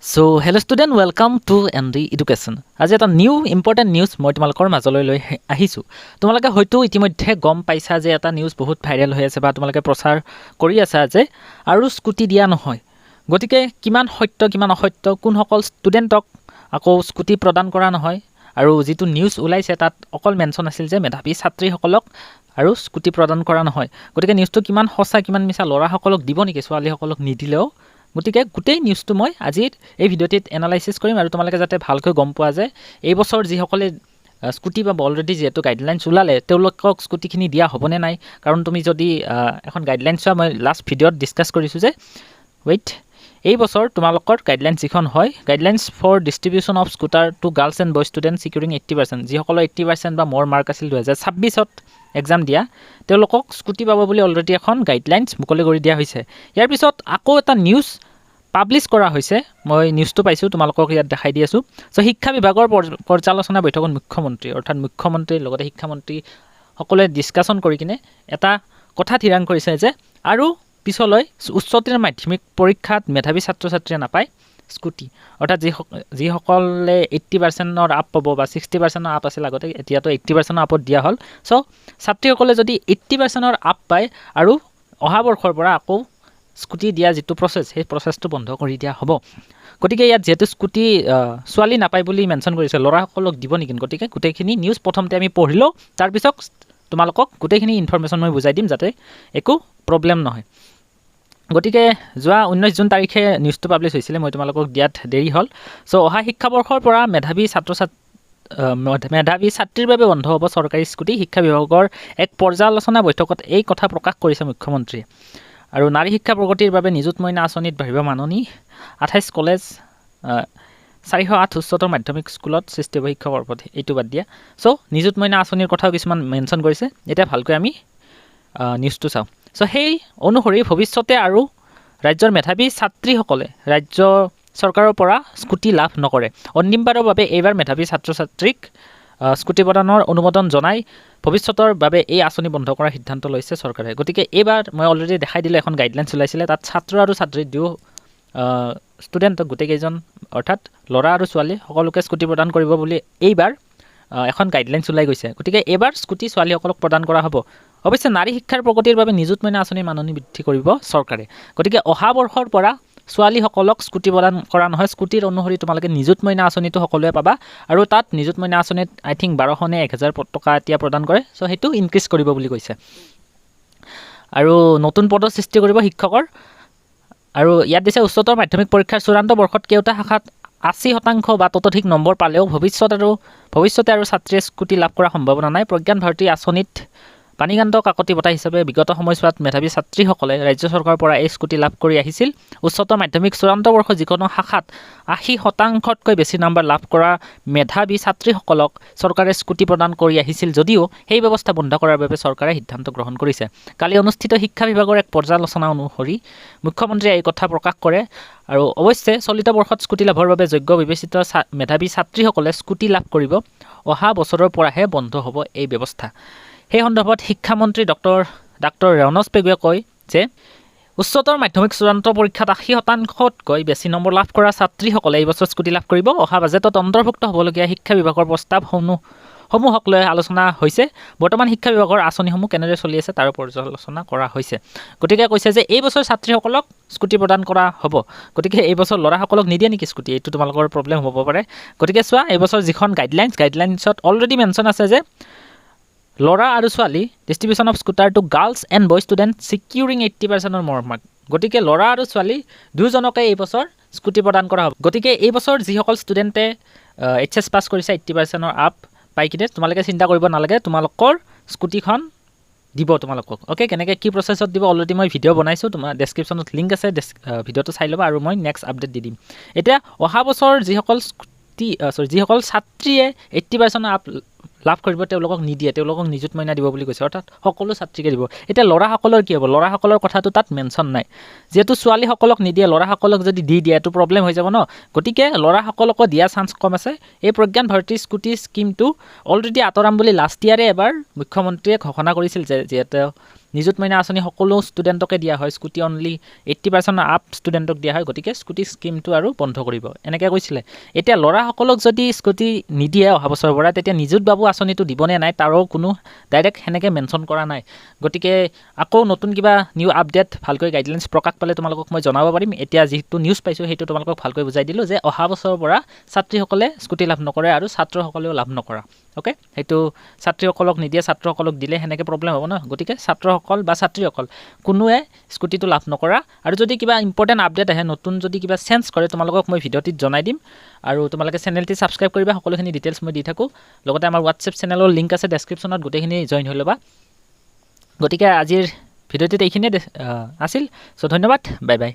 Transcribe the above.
So, hello student, welcome to ND Education. আজি এটা new important news মই তোমালোকৰ মাজলৈ লৈ আহিছোঁ। তোমালোকে হয়তো ইতিমধ্যে গম পাইছা যে এটা নিউজ বহুত ভাইৰেল হৈ আছে বা তোমালোকে প্ৰচাৰ কৰি আছা যে আৰু স্কুটি দিয়া নহয়। গতিকে কিমান সত্য কিমান অসত্য কোনসকল ষ্টুডেণ্টক আকৌ স্কুটি প্ৰদান কৰা নহয় আৰু যিটো নিউজ ওলাইছে তাত অকল মেনশ্যন আছিল যে মেধাৱী ছাত্ৰীসকলক আৰু স্কুটি প্ৰদান কৰা নহয়। গতিকে নিউজটো কিমান সঁচা কিমান মিছা ল'ৰাসকলক দিব নেকি ছোৱালীসকলক নিদিলেও গতিকে গোটেই নিউজটো মই আজিৰ এই ভিডিঅ'টিত এনালাইচিছ কৰিম আৰু তোমালোকে যাতে ভালকৈ গম পোৱা যে এই বছৰ যিসকলে স্কুটি বা অলৰেডি যিহেতু গাইডলাইনছ ওলালে তেওঁলোকক স্কুটিখিনি দিয়া হ'বনে নাই কাৰণ তুমি যদি এখন গাইডলাইন চোৱা মই লাষ্ট ভিডিঅ'ত ডিছকাছ কৰিছোঁ যে এই বছৰ তোমালোকৰ গাইডলাইনছ যিখন হয় guidelines for distribution of scooter to girls and boy student securing 80% যিসকলৰ 80% বা মোৰ মাৰ্ক আছিল 2026ত এক্সাম দিয়া তেওঁলোকক স্কুটি পাব বুলি অলৰেডি এখন গাইডলাইনছ মুকলি কৰি দিয়া হৈছে। ইয়াৰ পিছত আকৌ এটা নিউজ পাব্লিছ কৰা হৈছে মই নিউজটো পাইছোঁ তোমালোকক ইয়াত দেখাই দি আছোঁ। চ' শিক্ষা বিভাগৰ পৰ্যালোচনা বৈঠকত মুখ্যমন্ত্ৰী অৰ্থাৎ মুখ্যমন্ত্ৰীৰ লগতে শিক্ষামন্ত্ৰী সকলোৱে ডিছকাশ্যন কৰি কিনে এটা কথা থিৰাং কৰিছে যে আৰু পিছলৈ উচ্চতৰ মাধ্যমিক পৰীক্ষাত মেধাৱী ছাত্ৰ ছাত্ৰীয়ে নাপায় স্কুটি অৰ্থাৎ যিসকলে 80%ৰ আপ পাব বা 60%ৰ আপ আছিল আগতে এতিয়াতো 80%ৰ আপত দিয়া হ'ল। চ' ছাত্ৰীসকলে যদি 80%ৰ আপ পায় আৰু অহা বৰ্ষৰ পৰা আকৌ স্কুটি দিয়া যিটো প্ৰচেছ সেই প্ৰচেছটো বন্ধ কৰি দিয়া হ'ব। গতিকে ইয়াত যিহেতু স্কুটি ছোৱালী নাপায় বুলি মেনশ্যন কৰিছে ল'ৰাসকলক দিব নেকি গতিকে গোটেইখিনি নিউজ প্ৰথমতে আমি পঢ়িলোঁ তাৰপিছত তোমালোকক গোটেইখিনি ইনফৰমেশ্যন মই বুজাই দিম যাতে একো প্ৰব্লেম নহয়। গতিকে যোৱা 19 জুন তাৰিখে নিউজটো পাব্লিছ হৈছিলে মই তোমালোকক দিয়াত দেৰি হ'ল। চ' অহা শিক্ষাবৰ্ষৰ পৰা মেধাৱী ছাত্ৰীৰ বাবে বন্ধ হ'ব চৰকাৰী স্কুটি শিক্ষা বিভাগৰ এক পৰ্যালোচনা বৈঠকত এই কথা প্ৰকাশ কৰিছে মুখ্যমন্ত্ৰীয়ে। আৰু নাৰী শিক্ষা প্ৰগতিৰ বাবে নিযুত মইনা আঁচনিত বাঢ়িব মাননি 28 কলেজ 408 উচ্চতৰ মাধ্যমিক স্কুলত সৃষ্টি হ'ব শিক্ষকৰ পদ এইটো বাদ দিয়া। চ' নিযুত মইনা আঁচনিৰ কথাও কিছুমান মেনশ্যন কৰিছে এতিয়া ভালকৈ আমি নিউজটো চাওঁ। চ' সেই অনুসৰি ভৱিষ্যতে আৰু ৰাজ্যৰ মেধাৱী ছাত্ৰীসকলে ৰাজ্য চৰকাৰৰ পৰা স্কুটি লাভ নকৰে। অন্তিমবাৰৰ বাবে এইবাৰ মেধাৱী ছাত্ৰ ছাত্ৰীক স্কুটি প্ৰদানৰ অনুমোদন জনাই ভৱিষ্যতৰ বাবে এই আঁচনি বন্ধ কৰাৰ সিদ্ধান্ত লৈছে চৰকাৰে। গতিকে এইবাৰ মই অলৰেডি দেখাই দিলোঁ এখন গাইডলাইনছ ওলাইছিলে তাত ছাত্ৰ আৰু ছাত্ৰী দুয়ো ষ্টুডেণ্টক গোটেইকেইজন অৰ্থাৎ ল'ৰা আৰু ছোৱালী সকলোকে স্কুটি প্ৰদান কৰিব বুলি এইবাৰ এখন গাইডলাইনছ ওলাই গৈছে। গতিকে এইবাৰ স্কুটি ছোৱালীসকলক প্ৰদান কৰা হ'ব। অৱশ্যে নাৰী শিক্ষাৰ প্ৰগতিৰ বাবে নিযুত মইনা আঁচনিৰ মাননি বৃদ্ধি কৰিব চৰকাৰে। গতিকে অহা বৰ্ষৰ পৰা ছোৱালীসকলক স্কুটি প্ৰদান কৰা নহয় স্কুটিৰ অনুসৰি তোমালোকে নিযুত মইনা আঁচনিটো সকলোৱে পাবা আৰু তাত নিযুত মইনা আঁচনিত আই থিংক 1200 নে 1000 টকা এতিয়া প্ৰদান কৰে। চ' সেইটো ইনক্ৰিজ কৰিব বুলি কৈছে আৰু নতুন পদৰ সৃষ্টি কৰিব শিক্ষকৰ। আৰু ইয়াত দিছে উচ্চতৰ মাধ্যমিক পৰীক্ষাৰ চূড়ান্ত বৰ্ষত কেওটা শাখাত 80% বা ততোধিক নম্বৰ পালেও ভৱিষ্যতে আৰু ছাত্ৰীয়ে স্কুটি লাভ কৰাৰ সম্ভাৱনা নাই। প্ৰজ্ঞান ভাৰতী আঁচনিত পানীকান্ত কাকতি বঁটা হিচাপে বিগত সময়ছোৱাত মেধাৱী ছাত্ৰীসকলে ৰাজ্য চৰকাৰৰ পৰা এই স্কুটি লাভ কৰি আহিছিল। উচ্চতৰ মাধ্যমিক চূড়ান্ত বৰ্ষ যিকোনো শাখাত 80%তকৈ বেছি নম্বৰ লাভ কৰা মেধাৱী ছাত্ৰীসকলক চৰকাৰে স্কুটি প্ৰদান কৰি আহিছিল যদিও সেই ব্যৱস্থা বন্ধ কৰাৰ বাবে চৰকাৰে সিদ্ধান্ত গ্ৰহণ কৰিছে। কালি অনুষ্ঠিত শিক্ষা বিভাগৰ এক পৰ্যালোচনা অনুসৰি মুখ্যমন্ত্ৰীয়ে এই কথা প্ৰকাশ কৰে আৰু অৱশ্যে চলিত বৰ্ষত স্কুটি লাভৰ বাবে যোগ্য বিবেচিত মেধাৱী ছাত্ৰীসকলে স্কুটি লাভ কৰিব অহা বছৰৰ পৰাহে বন্ধ হ'ব এই ব্যৱস্থা। সেই সন্দৰ্ভত শিক্ষামন্ত্ৰী ডাক্তৰ ৰণোজ পেগুৱে কয় যে উচ্চতৰ মাধ্যমিক চূড়ান্ত পৰীক্ষাত 80%তকৈ বেছি নম্বৰ লাভ কৰা ছাত্ৰীসকলে এই বছৰ স্কুটি লাভ কৰিব। অহা বাজেটত অন্তৰ্ভুক্ত হ'বলগীয়া শিক্ষা বিভাগৰ প্ৰস্তাৱসমূহক লৈ আলোচনা হৈছে। বৰ্তমান শিক্ষা বিভাগৰ আঁচনিসমূহ কেনেদৰে চলি আছে তাৰ পৰ্যালোচনা কৰা হৈছে। গতিকে কৈছে যে এই বছৰ ছাত্ৰীসকলক স্কুটি প্ৰদান কৰা হ'ব। গতিকে এই বছৰ ল'ৰাসকলক নিদিয়ে নেকি স্কুটি এইটো তোমালোকৰ প্ৰব্লেম হ'ব পাৰে। গতিকে চোৱা এই বছৰ যিখন গাইডলাইনছত অলৰেডি মেনশ্যন আছে যে ল'ৰা আৰু ছোৱালী distribution of scooter to girls and boy student securing 80%ৰ মাৰ্ক। গতিকে ল'ৰা আৰু ছোৱালী দুয়োজনকে এই বছৰ স্কুটি প্ৰদান কৰা হ'ব। গতিকে এই বছৰ যিসকল ষ্টুডেণ্টে HS পাছ কৰিছে 80%ৰ আপ পাই কিনে তোমালোকে চিন্তা কৰিব নালাগে তোমালোকৰ স্কুটিখন দিব তোমালোকক। অ'কে কেনেকৈ কি প্ৰচেছত দিব অলৰেডি মই ভিডিঅ' বনাইছোঁ তোমাৰ ডেছক্ৰিপশ্যনত লিংক আছে ভিডিঅ'টো চাই ল'বা আৰু মই নেক্সট আপডেট দি দিম। এতিয়া অহা বছৰ যিসকল ছাত্ৰীয়ে 80% আপ লাভ কৰিব তেওঁলোকক নিদিয়ে তেওঁলোকক নিযুত মইনা দিব বুলি কৈছে অৰ্থাৎ সকলো ছাত্ৰীকে দিব। এতিয়া ল'ৰাসকলৰ কি হ'ব ল'ৰাসকলৰ কথাটো তাত মেনশ্যন নাই যিহেতু ছোৱালীসকলক নিদিয়ে ল'ৰাসকলক যদি দি দিয়ে এইটো প্ৰব্লেম হৈ যাব ন। গতিকে ল'ৰাসকলকো দিয়া চান্স কম আছে। এই প্ৰজ্ঞান ভাৰতী স্কুটি স্কিমটো অলৰেডি আঁতৰাম বুলি লাষ্ট ইয়াৰে এবাৰ মুখ্যমন্ত্ৰীয়ে ঘোষণা কৰিছিল যে যিহেতু নিযুত মইনা আঁচনি সকলো ষ্টুডেণ্টকে দিয়া হয়, স্কুটি অনলি 80% আপ ষ্টুডেণ্টক দিয়া হয়, গতিকে স্কুটি স্কিমটো আৰু বন্ধ কৰিব এনেকৈ কৈছিলে। এতিয়া ল'ৰাসকলক যদি স্কুটি নিদিয়ে অহা বছৰৰ পৰা, তেতিয়া নিযুত বাবু আঁচনিটো দিবনে নাই তাৰো কোনো ডাইৰেক্ট সেনেকৈ মেনশ্যন কৰা নাই। গতিকে আকৌ নতুন কিবা নিউ আপডেট ভালকৈ গাইডলাইনছ প্ৰকাশ পালে তোমালোকক মই জনাব পাৰিম। এতিয়া যিটো নিউজ পাইছোঁ সেইটো তোমালোকক ভালকৈ বুজাই দিলোঁ যে অহা বছৰৰ পৰা ছাত্ৰীসকলে স্কুটি লাভ নকৰে আৰু ছাত্ৰসকলেও লাভ নকৰা। অ'কে, সেইটো ছাত্ৰীসকলক নিদিয়ে, ছাত্ৰসকলক দিলে সেনেকৈ প্ৰব্লেম হ'ব ন। গতিকে ছাত্ৰসকল বা ছাত্ৰীসকল কোনোৱে স্কুটিটো লাভ নকৰা। আৰু যদি কিবা ইম্পৰ্টেণ্ট আপডেট আহে, নতুন যদি কিবা চেঞ্জ কৰে, তোমালোকক মই ভিডিঅ'টিত জনাই দিম। আৰু তোমালোকে চেনেলটি ছাবস্ক্ৰাইব কৰিবা, সকলোখিনি ডিটেইলছ মই দি থাকোঁ। লগতে আমাৰ হোৱাটছএপ চেনেলৰ লিংক আছে ডেছক্ৰিপশ্যনত, গোটেইখিনি জইন হৈ ল'বা। গতিকে আজিৰ ভিডিঅ'টিত এইখিনিয়ে আছিল। চ' ধন্যবাদ, বাই বাই।